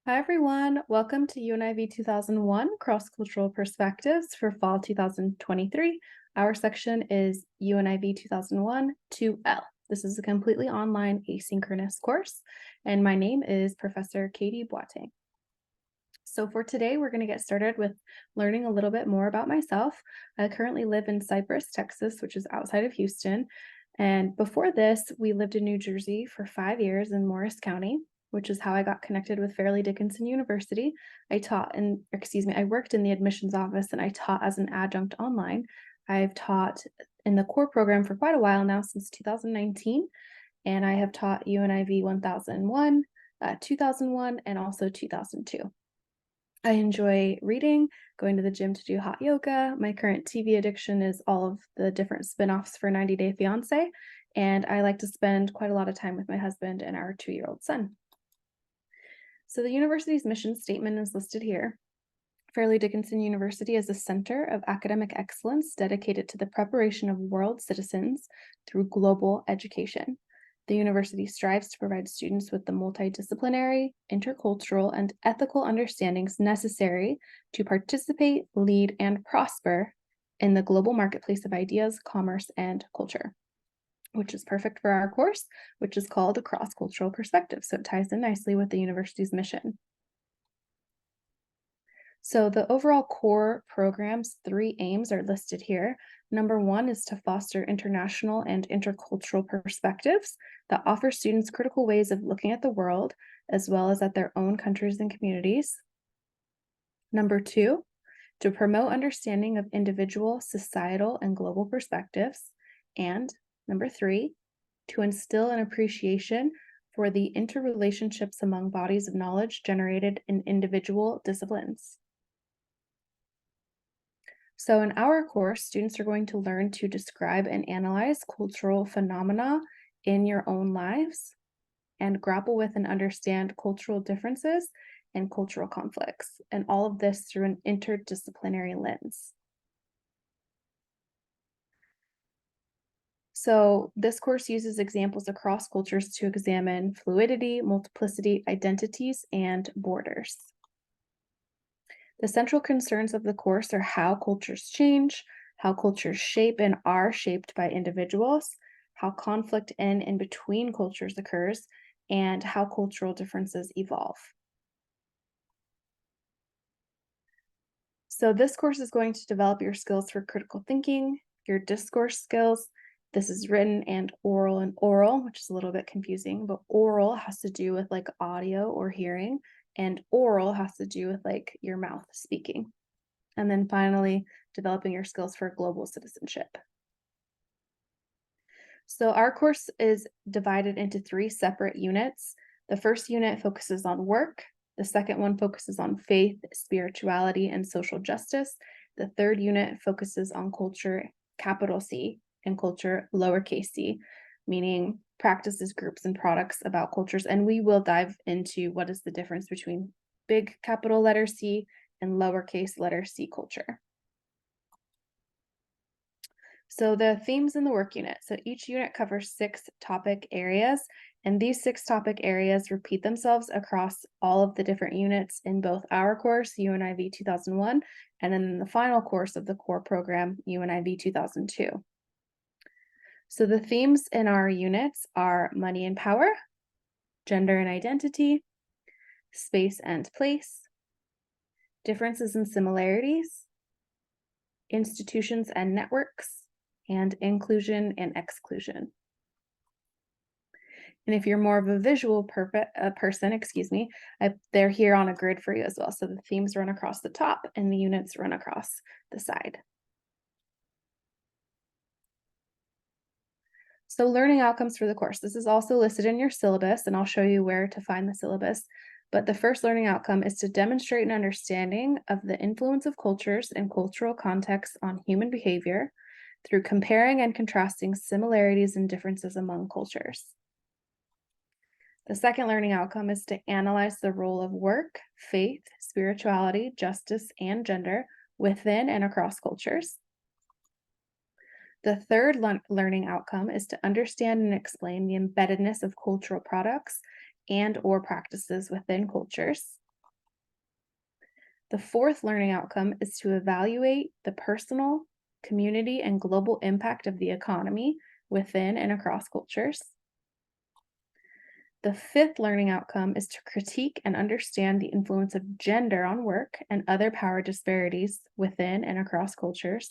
Hi everyone, welcome to UNIV 2001 Cross-Cultural Perspectives for Fall 2023. Our section is UNIV 2001 2L. This is a completely online asynchronous course, and my name is Professor Agyenim-Boateng. So for today, we're going to get started with learning a little bit more about myself. I currently live in Cypress, Texas, which is outside of Houston. And before this, we lived in New Jersey for 5 years in Morris County, which is how I got connected with Fairleigh Dickinson University. I worked in the admissions office and I taught as an adjunct online. I've taught in the core program for quite a while now, since 2019, and I have taught UNIV 1001, 2001, and also 2002. I enjoy reading, going to the gym to do hot yoga. My current TV addiction is all of the different spin-offs for 90 Day Fiancé, and I like to spend quite a lot of time with my husband and our 2-year-old son. So the university's mission statement is listed here. Fairleigh Dickinson University is a center of academic excellence dedicated to the preparation of world citizens through global education. The university strives to provide students with the multidisciplinary, intercultural, and ethical understandings necessary to participate, lead, and prosper in the global marketplace of ideas, commerce, and culture, which is perfect for our course, which is called a cross-cultural perspective. So it ties in nicely with the university's mission. So the overall core program's 3 aims are listed here. Number 1 is to foster international and intercultural perspectives that offer students critical ways of looking at the world, as well as at their own countries and communities. Number 2, to promote understanding of individual, societal, and global perspectives. And number 3, to instill an appreciation for the interrelationships among bodies of knowledge generated in individual disciplines. So in our course, students are going to learn to describe and analyze cultural phenomena in your own lives and grapple with and understand cultural differences and cultural conflicts, and all of this through an interdisciplinary lens. So this course uses examples across cultures to examine fluidity, multiplicity, identities, and borders. The central concerns of the course are how cultures change, how cultures shape and are shaped by individuals, how conflict in and between cultures occurs, and how cultural differences evolve. So this course is going to develop your skills for critical thinking, your discourse skills. This is written and oral, which is a little bit confusing, but oral has to do with like audio or hearing, and oral has to do with like your mouth speaking. And then finally, developing your skills for global citizenship. So our course is divided into 3 separate units. The first unit focuses on work. The second one focuses on faith, spirituality, and social justice. The third unit focuses on culture, capital C, and culture, lowercase c, meaning practices, groups, and products about cultures. And we will dive into what is the difference between big capital letter C and lowercase letter c culture. So the themes in the work unit. So each unit covers 6 topic areas, and these 6 topic areas repeat themselves across all of the different units in both our course, UNIV 2001, and in the final course of the core program, UNIV 2002. So the themes in our units are money and power, gender and identity, space and place, differences and similarities, institutions and networks, and inclusion and exclusion. And if you're more of a visual person, they're here on a grid for you as well. So the themes run across the top and the units run across the side. So learning outcomes for the course. This is also listed in your syllabus, and I'll show you where to find the syllabus. But the first learning outcome is to demonstrate an understanding of the influence of cultures and cultural contexts on human behavior through comparing and contrasting similarities and differences among cultures. The second learning outcome is to analyze the role of work, faith, spirituality, justice, and gender within and across cultures. The third learning outcome is to understand and explain the embeddedness of cultural products and or practices within cultures. The fourth learning outcome is to evaluate the personal, community, and global impact of the economy within and across cultures. The fifth learning outcome is to critique and understand the influence of gender on work and other power disparities within and across cultures.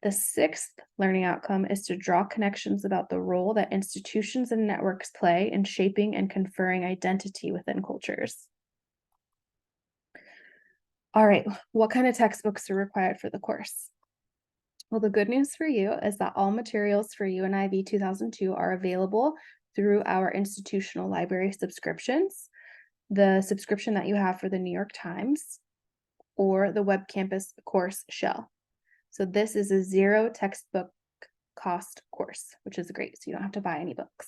The sixth learning outcome is to draw connections about the role that institutions and networks play in shaping and conferring identity within cultures. All right, what kind of textbooks are required for the course? Well, the good news for you is that all materials for UNIV 2002 are available through our institutional library subscriptions, the subscription that you have for the New York Times, or the web campus course shell. So this is a zero textbook cost course, which is great. So you don't have to buy any books.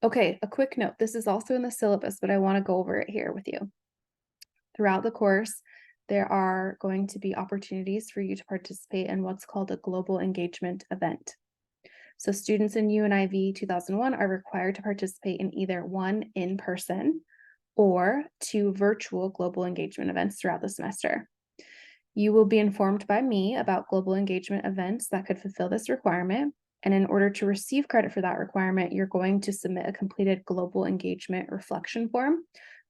Okay, a quick note. This is also in the syllabus, but I want to go over it here with you. Throughout the course, there are going to be opportunities for you to participate in what's called a global engagement event. So students in UNIV 2001 are required to participate in either one in-person or two virtual global engagement events throughout the semester. You will be informed by me about global engagement events that could fulfill this requirement. And in order to receive credit for that requirement, you're going to submit a completed global engagement reflection form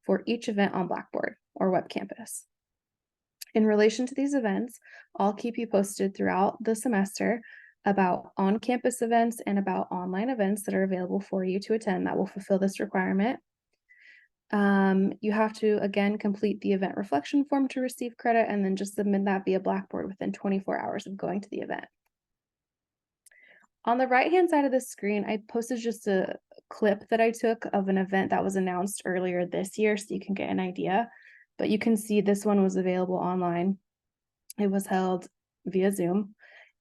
for each event on Blackboard or Web Campus. In relation to these events, I'll keep you posted throughout the semester about on-campus events and about online events that are available for you to attend that will fulfill this requirement. You have to, again, complete the event reflection form to receive credit and then just submit that via Blackboard within 24 hours of going to the event. On the right-hand side of the screen, I posted just a clip that I took of an event that was announced earlier this year so you can get an idea. But you can see this one was available online. It was held via Zoom,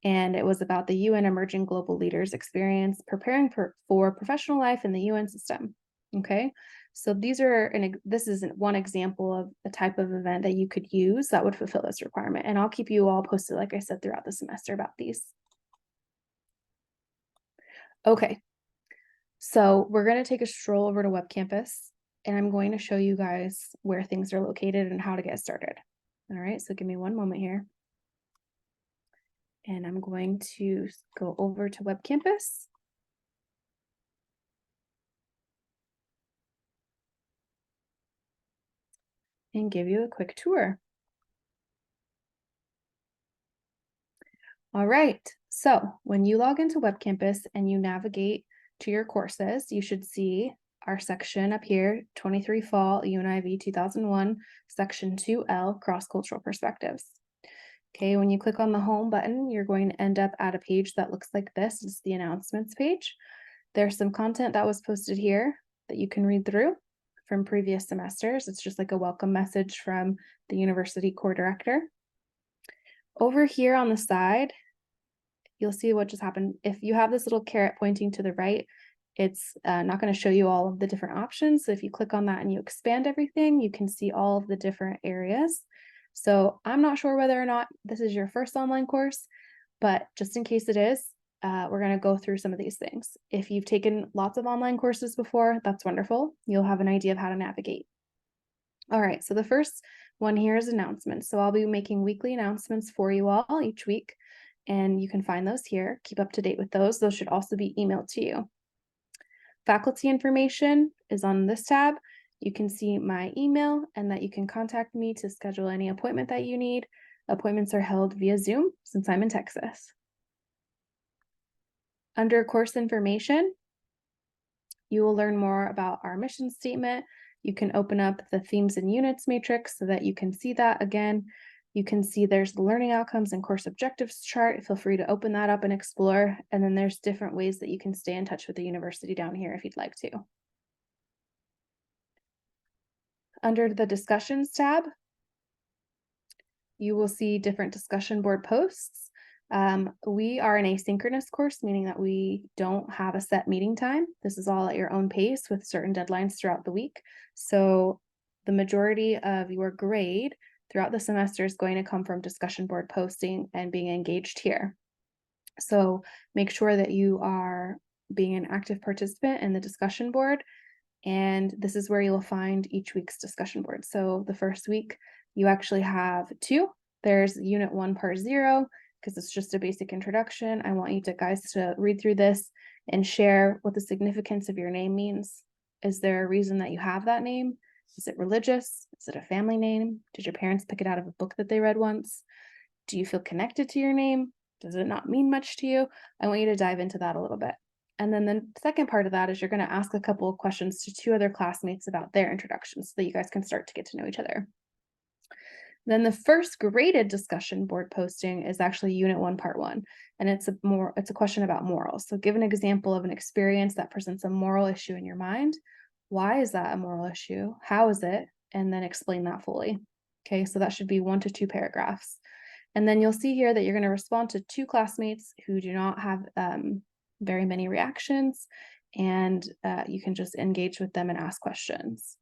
and it was about the UN Emerging Global Leaders Experience preparing for professional life in the UN system. Okay, so this is one example of a type of event that you could use that would fulfill this requirement. And I'll keep you all posted, like I said, throughout the semester about these. Okay, so we're going to take a stroll over to Web Campus, and I'm going to show you guys where things are located and how to get started. All right, so give me one moment here. And I'm going to go over to Web Campus. And give you a quick tour. All right, so when you log into Web Campus and you navigate to your courses, you should see our section up here, 23 Fall UNIV 2001, Section 2L, Cross-Cultural Perspectives. Okay, when you click on the home button, you're going to end up at a page that looks like this. It's the announcements page. There's some content that was posted here that you can read through from previous semesters. It's just like a welcome message from the university core director. Over here on the side, you'll see what just happened. If you have this little caret pointing to the right, it's not going to show you all of the different options. So if you click on that and you expand everything, you can see all of the different areas. So I'm not sure whether or not this is your first online course, but just in case it is, we're going to go through some of these things. If you've taken lots of online courses before, that's wonderful. You'll have an idea of how to navigate. All right, so the first one here is announcements. So I'll be making weekly announcements for you all each week, and you can find those here. Keep up to date with those. Those should also be emailed to you. Faculty information is on this tab. You can see my email and that you can contact me to schedule any appointment that you need. Appointments are held via Zoom since I'm in Texas. Under course information, you will learn more about our mission statement. You can open up the themes and units matrix so that you can see that again. You can see there's the learning outcomes and course objectives chart. Feel free to open that up and explore. And then there's different ways that you can stay in touch with the university down here if you'd like to. Under the discussions tab, you will see different discussion board posts. We are an asynchronous course, meaning that we don't have a set meeting time. This is all at your own pace with certain deadlines throughout the week. So the majority of your grade throughout the semester is going to come from discussion board posting and being engaged here. So make sure that you are being an active participant in the discussion board And this is where you'll find each week's discussion board. So the first week, you actually have two. There's Unit 1, Part 0, because it's just a basic introduction. I want you guys to read through this and share what the significance of your name means. Is there a reason that you have that name? Is it religious? Is it a family name? Did your parents pick it out of a book that they read once? Do you feel connected to your name? Does it not mean much to you? I want you to dive into that a little bit. And then the second part of that is you're going to ask a couple of questions to two other classmates about their introductions so that you guys can start to get to know each other. Then the first graded discussion board posting is actually Unit 1, Part 1, and it's a question about morals. So give an example of an experience that presents a moral issue in your mind. Why is that a moral issue? How is it? And then explain that fully. Okay, so that should be 1 to 2 paragraphs. And then you'll see here that you're going to respond to two classmates who do not have very many reactions, and you can just engage with them and ask questions.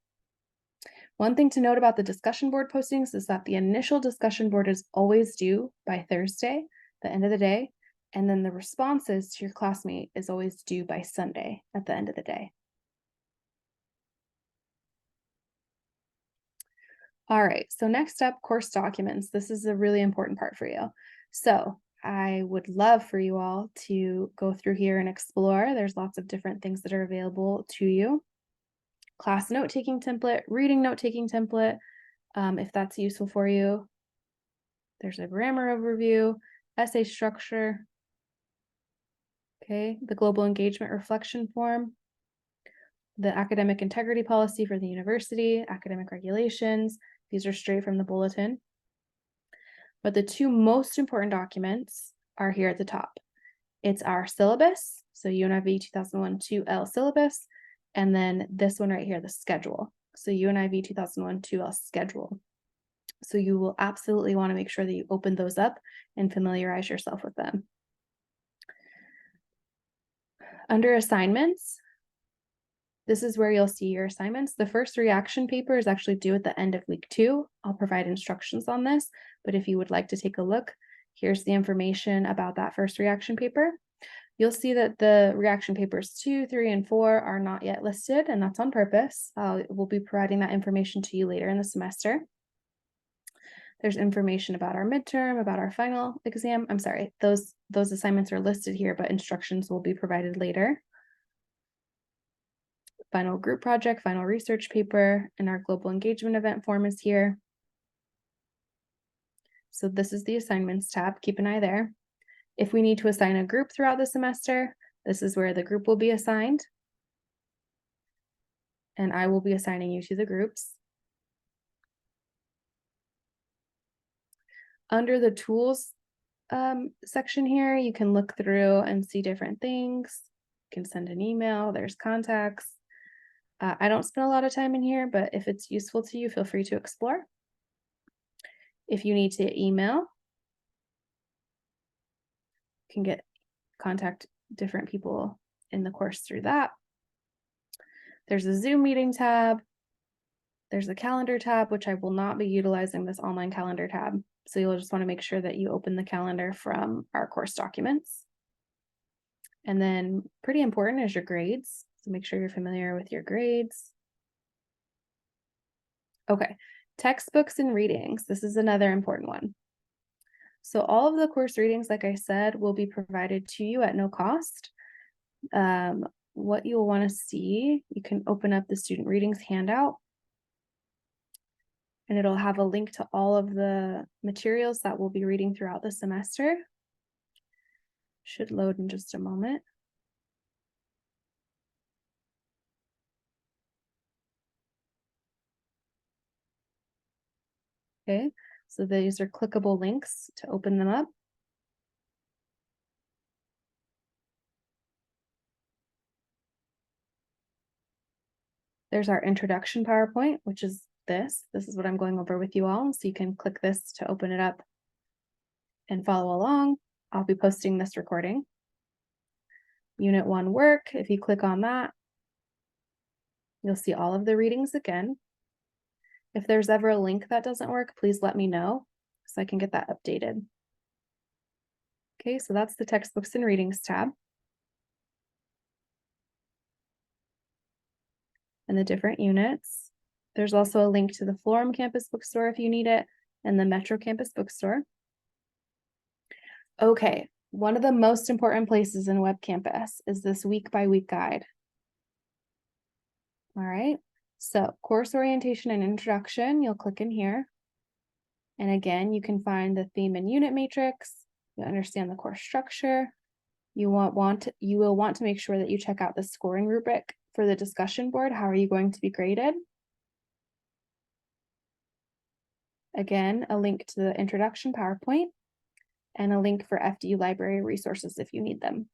One thing to note about the discussion board postings is that the initial discussion board is always due by Thursday, the end of the day, and then the responses to your classmate is always due by Sunday at the end of the day. All right, so next up, course documents. This is a really important part for you. So I would love for you all to go through here and explore. There's lots of different things that are available to you. Class note-taking template, reading note-taking template, if that's useful for you. There's a grammar overview, essay structure, okay, the global engagement reflection form, the academic integrity policy for the university, academic regulations. These are straight from the bulletin. But the two most important documents are here at the top. It's our syllabus, so UNIV 2001-2L syllabus, and then this one right here, the schedule. So UNIV 2001-2L schedule. So you will absolutely want to make sure that you open those up and familiarize yourself with them. Under assignments, this is where you'll see your assignments. The first reaction paper is actually due at the end of week 2. I'll provide instructions on this, but if you would like to take a look, here's the information about that first reaction paper. You'll see that the reaction papers 2, 3, and 4 are not yet listed, and that's on purpose. We'll be providing that information to you later in the semester. There's information about our midterm, about our final exam. I'm sorry, those assignments are listed here, but instructions will be provided later. Final group project, final research paper, and our global engagement event form is here. So this is the assignments tab. Keep an eye there. If we need to assign a group throughout the semester, this is where the group will be assigned. And I will be assigning you to the groups. Under the tools section here, you can look through and see different things. You can send an email, there's contacts. I don't spend a lot of time in here, but if it's useful to you, feel free to explore. If you need to email, you can contact different people in the course through that. There's a Zoom meeting tab. There's a calendar tab, which I will not be utilizing this online calendar tab. So you'll just want to make sure that you open the calendar from our course documents. And then pretty important is your grades. So make sure you're familiar with your grades. Okay, textbooks and readings. This is another important one. So all of the course readings, like I said, will be provided to you at no cost. What you'll want to see, you can open up the student readings handout, and it'll have a link to all of the materials that we'll be reading throughout the semester. Should load in just a moment. Okay, so these are clickable links to open them up. There's our introduction PowerPoint, which is this. This is what I'm going over with you all. So you can click this to open it up and follow along. I'll be posting this recording. Unit 1 work, if you click on that, you'll see all of the readings again. If there's ever a link that doesn't work, please let me know so I can get that updated. Okay, so that's the textbooks and readings tab. and the different units. There's also a link to the Forum campus bookstore if you need it, and the Metro campus bookstore. Okay, one of the most important places in Web Campus is this week-by-week guide. All right, so course orientation and introduction, you'll click in here. And again, you can find the theme and unit matrix. You'll understand the course structure. You will want to make sure that you check out the scoring rubric for the discussion board. How are you going to be graded? Again, a link to the introduction PowerPoint and a link for FDU library resources if you need them.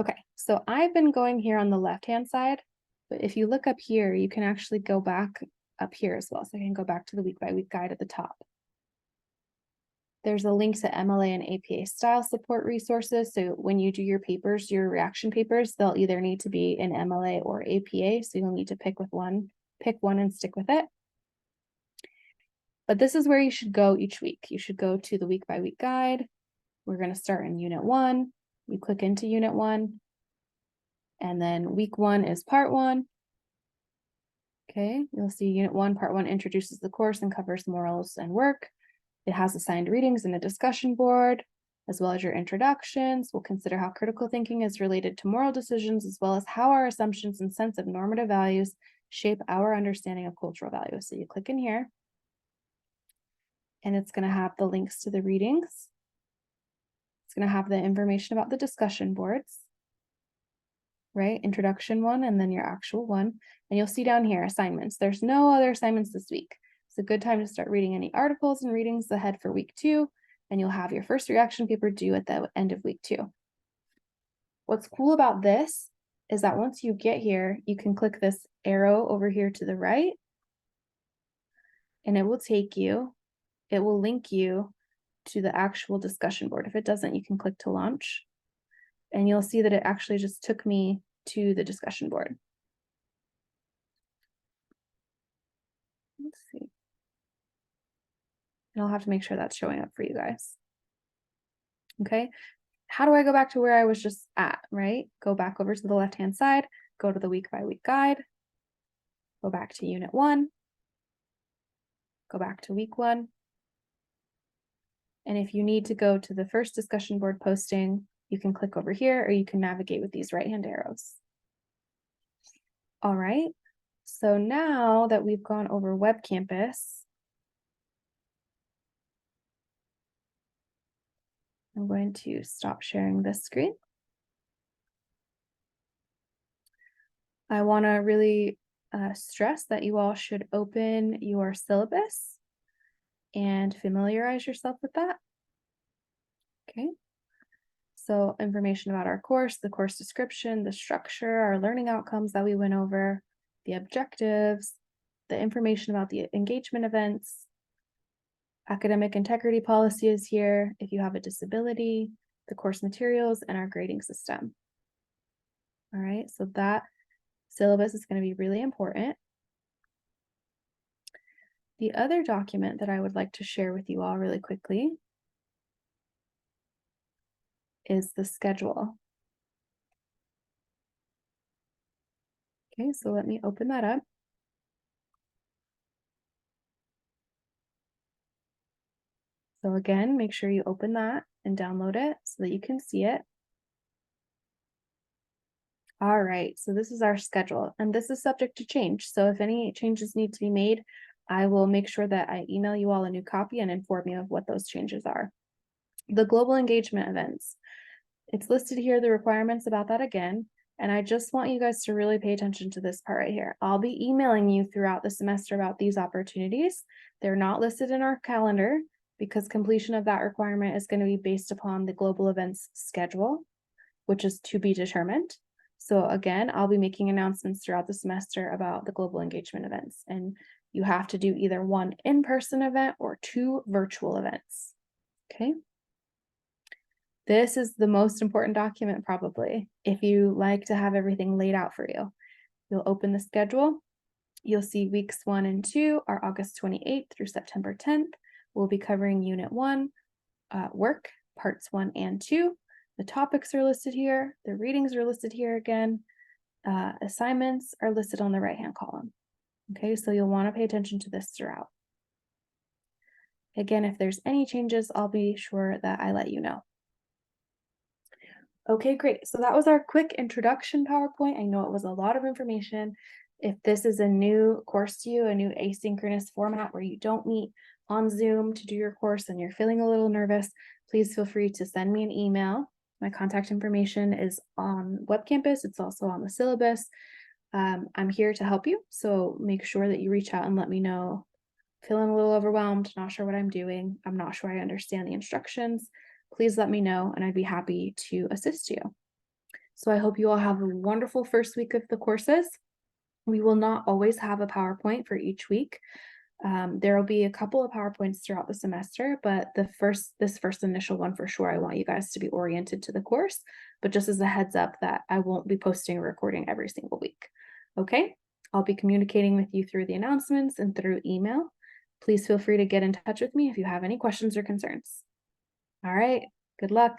Okay, so I've been going here on the left-hand side, but if you look up here, you can actually go back up here as well. So I can go back to the week-by-week guide at the top. There's a link to MLA and APA style support resources. So when you do your papers, your reaction papers, they'll either need to be in MLA or APA. So you'll need to pick one and stick with it. But this is where you should go each week. You should go to the week-by-week guide. We're going to start in Unit 1. You click into Unit 1. And then week 1 is Part 1. Okay, you'll see Unit 1, Part 1 introduces the course and covers morals and work. It has assigned readings and a discussion board, as well as your introductions. We'll consider how critical thinking is related to moral decisions, as well as how our assumptions and sense of normative values shape our understanding of cultural values. So you click in here, and it's going to have the links to the readings. It's going to have the information about the discussion boards, right? Introduction one, and then your actual one. And you'll see down here, assignments. There's no other assignments this week. It's a good time to start reading any articles and readings ahead for week 2, and you'll have your first reaction paper due at the end of week 2. What's cool about this is that once you get here, you can click this arrow over here to the right, and it will link you to the actual discussion board. If it doesn't, you can click to launch, and you'll see that it actually just took me to the discussion board. Let's see. And I'll have to make sure that's showing up for you guys. Okay, how do I go back to where I was just at, right? Go back over to the left-hand side, go to the week-by-week guide, go back to Unit 1, go back to week 1. And if you need to go to the first discussion board posting, you can click over here, or you can navigate with these right-hand arrows. All right, so now that we've gone over Web Campus, I'm going to stop sharing this screen. I want to really stress that you all should open your syllabus and familiarize yourself with that. Okay. So information about our course, the course description, the structure, our learning outcomes that we went over, the objectives, the information about the engagement events, academic integrity policy is here, if you have a disability, the course materials, and our grading system. All right, so that syllabus is going to be really important. The other document that I would like to share with you all really quickly is the schedule. Okay, so let me open that up. So again, make sure you open that and download it so that you can see it. All right, so this is our schedule, and this is subject to change. So if any changes need to be made, I will make sure that I email you all a new copy and inform you of what those changes are. The global engagement events. It's listed here, the requirements about that again, and I just want you guys to really pay attention to this part right here. I'll be emailing you throughout the semester about these opportunities. They're not listed in our calendar because completion of that requirement is going to be based upon the global events schedule, which is to be determined. So again, I'll be making announcements throughout the semester about the global engagement events, and you have to do either one in-person event or 2 virtual events. Okay. This is the most important document probably, if you like to have everything laid out for you. You'll open the schedule. You'll see weeks 1 and 2 are August 28th through September 10th. We'll be covering Unit 1, work, parts 1 and 2. The topics are listed here. The readings are listed here again. assignments are listed on the right-hand column. Okay, so you'll want to pay attention to this throughout. Again, if there's any changes, I'll be sure that I let you know. Okay, great. So that was our quick introduction PowerPoint. I know it was a lot of information. If this is a new course to you, a new asynchronous format where you don't meet on Zoom to do your course and you're feeling a little nervous, please feel free to send me an email. My contact information is on Web Campus. It's also on the syllabus. I'm here to help you, so make sure that you reach out and let me know. Feeling a little overwhelmed, not sure what I'm doing. I'm not sure I understand the instructions. Please let me know and I'd be happy to assist you. So I hope you all have a wonderful first week of the courses. We will not always have a PowerPoint for each week. There will be a couple of PowerPoints throughout the semester, but this first initial one for sure, I want you guys to be oriented to the course, but just as a heads up that I won't be posting a recording every single week. Okay, I'll be communicating with you through the announcements and through email. Please feel free to get in touch with me if you have any questions or concerns. All right, good luck.